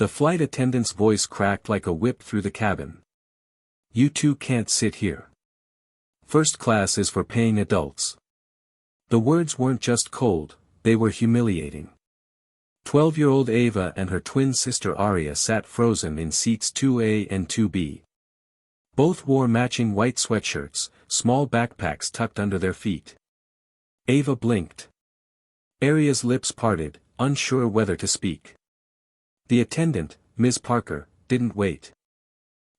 The flight attendant's voice cracked like a whip through the cabin. You two can't sit here. First class is for paying adults. The words weren't just cold, they were humiliating. 12-year-old Ava and her twin sister Aria sat frozen in seats 2A and 2B. Both wore matching white sweatshirts, small backpacks tucked under their feet. Ava blinked. Aria's lips parted, unsure whether to speak. The attendant, Ms. Parker, didn't wait.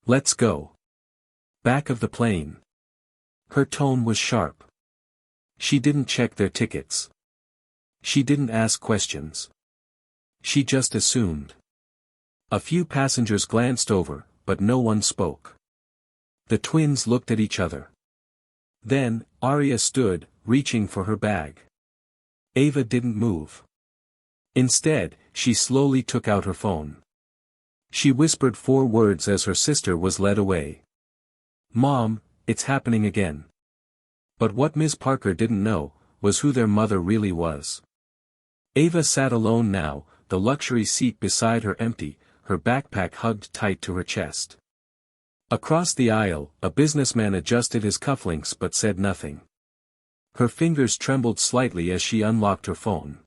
Let's go. Back of the plane. Her tone was sharp. She didn't check their tickets. She didn't ask questions. She just assumed. A few passengers glanced over, but no one spoke. The twins looked at each other. Then, Aria stood, reaching for her bag. Ava didn't move. Instead, she slowly took out her phone. She whispered 4 words as her sister was led away. Mom, it's happening again. But what Ms. Parker didn't know, was who their mother really was. Ava sat alone now, the luxury seat beside her empty, her backpack hugged tight to her chest. Across the aisle, a businessman adjusted his cufflinks but said nothing. Her fingers trembled slightly as she unlocked her phone.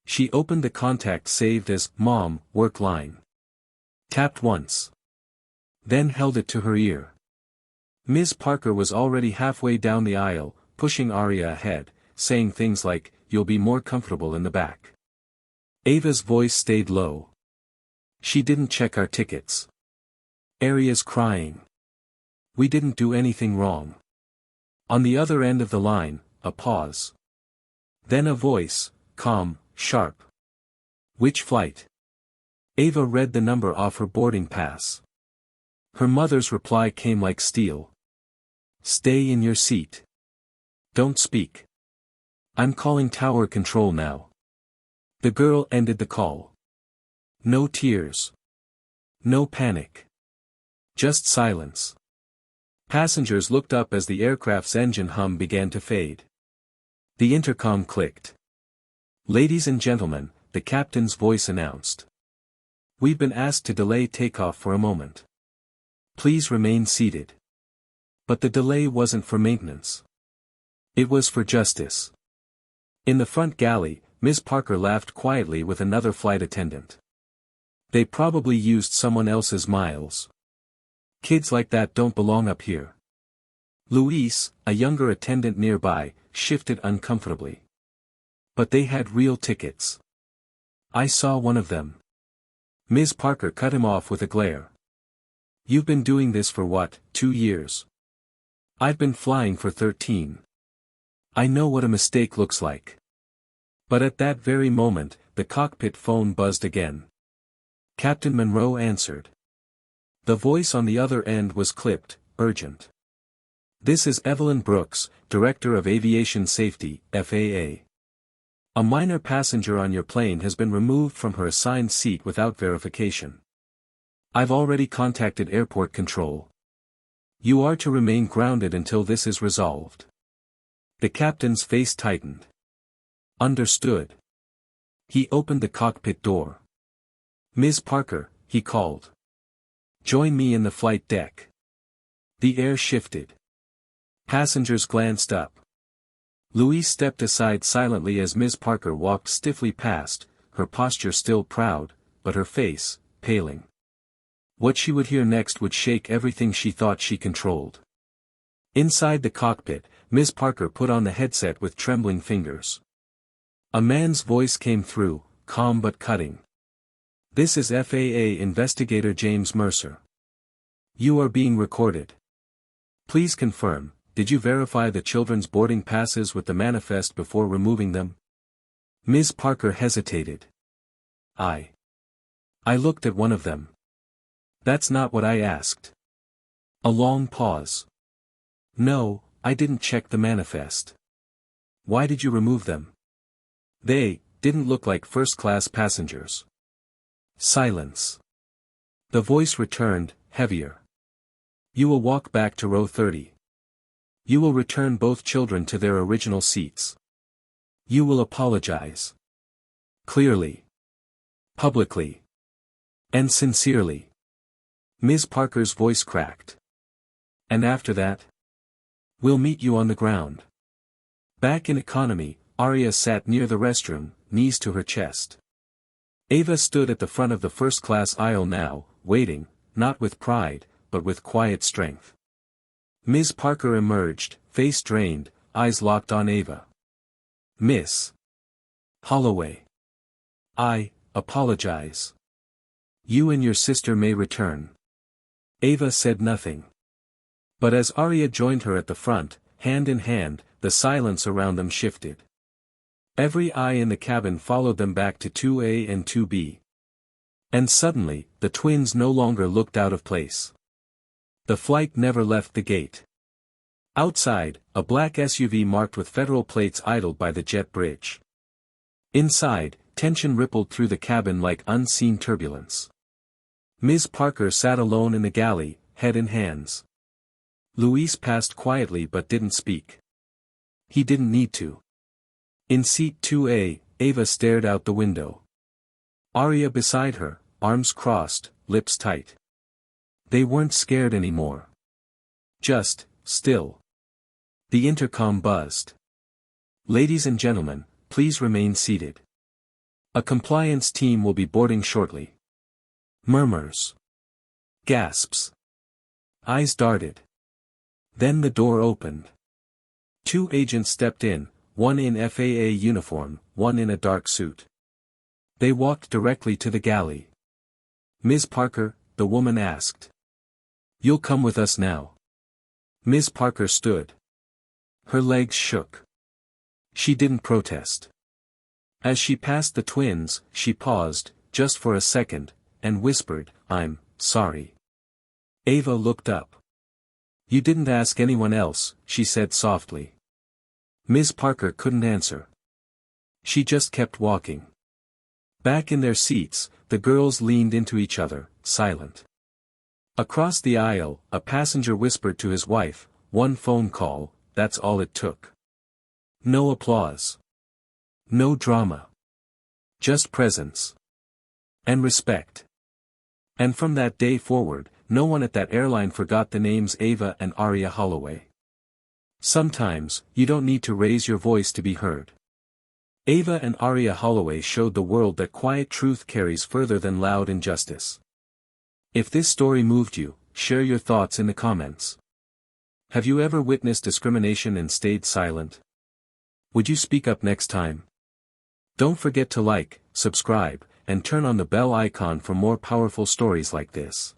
She opened the contact saved as Mom work line. Tapped once. Then held it to her ear. Ms. Parker was already halfway down the aisle, pushing Aria ahead, saying things like, "You'll be more comfortable in the back." Ava's voice stayed low. "She didn't check our tickets. Aria's crying. We didn't do anything wrong." On the other end of the line, a pause. Then a voice, calm, sharp. "Which flight?" Ava read the number off her boarding pass. Her mother's reply came like steel. "Stay in your seat. Don't speak. I'm calling tower control now." The girl ended the call. No tears. No panic. Just silence. Passengers looked up as the aircraft's engine hum began to fade. The intercom clicked. "Ladies and gentlemen," the captain's voice announced. "We've been asked to delay takeoff for a moment. Please remain seated." But the delay wasn't for maintenance. It was for justice. In the front galley, Ms. Parker laughed quietly with another flight attendant. They probably used someone else's miles. Kids like that don't belong up here. Luis, a younger attendant nearby, shifted uncomfortably. But they had real tickets. I saw one of them. Ms. Parker cut him off with a glare. "You've been doing this for what, 2 years? I've been flying for 13. I know what a mistake looks like." But at that very moment, the cockpit phone buzzed again. Captain Monroe answered. The voice on the other end was clipped, urgent. "This is Evelyn Brooks, Director of Aviation Safety, FAA. A minor passenger on your plane has been removed from her assigned seat without verification. I've already contacted airport control. You are to remain grounded until this is resolved." The captain's face tightened. "Understood." He opened the cockpit door. "Ms. Parker," he called. "Join me in the flight deck." The air shifted. Passengers glanced up. Louise stepped aside silently as Ms. Parker walked stiffly past, her posture still proud, but her face, paling. What she would hear next would shake everything she thought she controlled. Inside the cockpit, Ms. Parker put on the headset with trembling fingers. A man's voice came through, calm but cutting. "This is FAA Investigator James Mercer. You are being recorded. Please confirm, did you verify the children's boarding passes with the manifest before removing them?" Ms. Parker hesitated. I looked at one of them. That's not what I asked." A long pause. "No, I didn't check the manifest." "Why did you remove them?" "They didn't look like first-class passengers." Silence. The voice returned, heavier. "You will walk back to row 30. You will return both children to their original seats. You will apologize. Clearly. Publicly. And sincerely. Ms. Parker's voice cracked. And after that? We'll meet you on the ground. Back in economy, Aria sat near the restroom, knees to her chest. Ava stood at the front of the first-class aisle now, waiting, not with pride, but with quiet strength. Ms. Parker emerged, face drained, eyes locked on Ava. Miss Holloway. I apologize. You and your sister may return. Ava said nothing. But as Aria joined her at the front, hand in hand, the silence around them shifted. Every eye in the cabin followed them back to 2A and 2B. And suddenly, the twins no longer looked out of place. The flight never left the gate. Outside, a black SUV marked with federal plates idled by the jet bridge. Inside, tension rippled through the cabin like unseen turbulence. Ms. Parker sat alone in the galley, head in hands. Luis passed quietly but didn't speak. He didn't need to. In seat 2A, Ava stared out the window. Aria beside her, arms crossed, lips tight. They weren't scared anymore. Just, still. The intercom buzzed. Ladies and gentlemen, please remain seated. A compliance team will be boarding shortly. Murmurs. Gasps. Eyes darted. Then the door opened. 2 agents stepped in, one in FAA uniform, one in a dark suit. They walked directly to the galley. Ms. Parker, the woman asked. You'll come with us now. Ms. Parker stood. Her legs shook. She didn't protest. As she passed the twins, she paused, just for a second, and whispered, I'm sorry. Ava looked up. You didn't ask anyone else, she said softly. Ms. Parker couldn't answer. She just kept walking. Back in their seats, the girls leaned into each other, silent. Across the aisle, a passenger whispered to his wife, one phone call, that's all it took. No applause. No drama. Just presence. And respect. And from that day forward, no one at that airline forgot the names Ava and Aria Holloway. Sometimes, you don't need to raise your voice to be heard. Ava and Aria Holloway showed the world that quiet truth carries further than loud injustice. If this story moved you, share your thoughts in the comments. Have you ever witnessed discrimination and stayed silent? Would you speak up next time? Don't forget to like, subscribe, and turn on the bell icon for more powerful stories like this.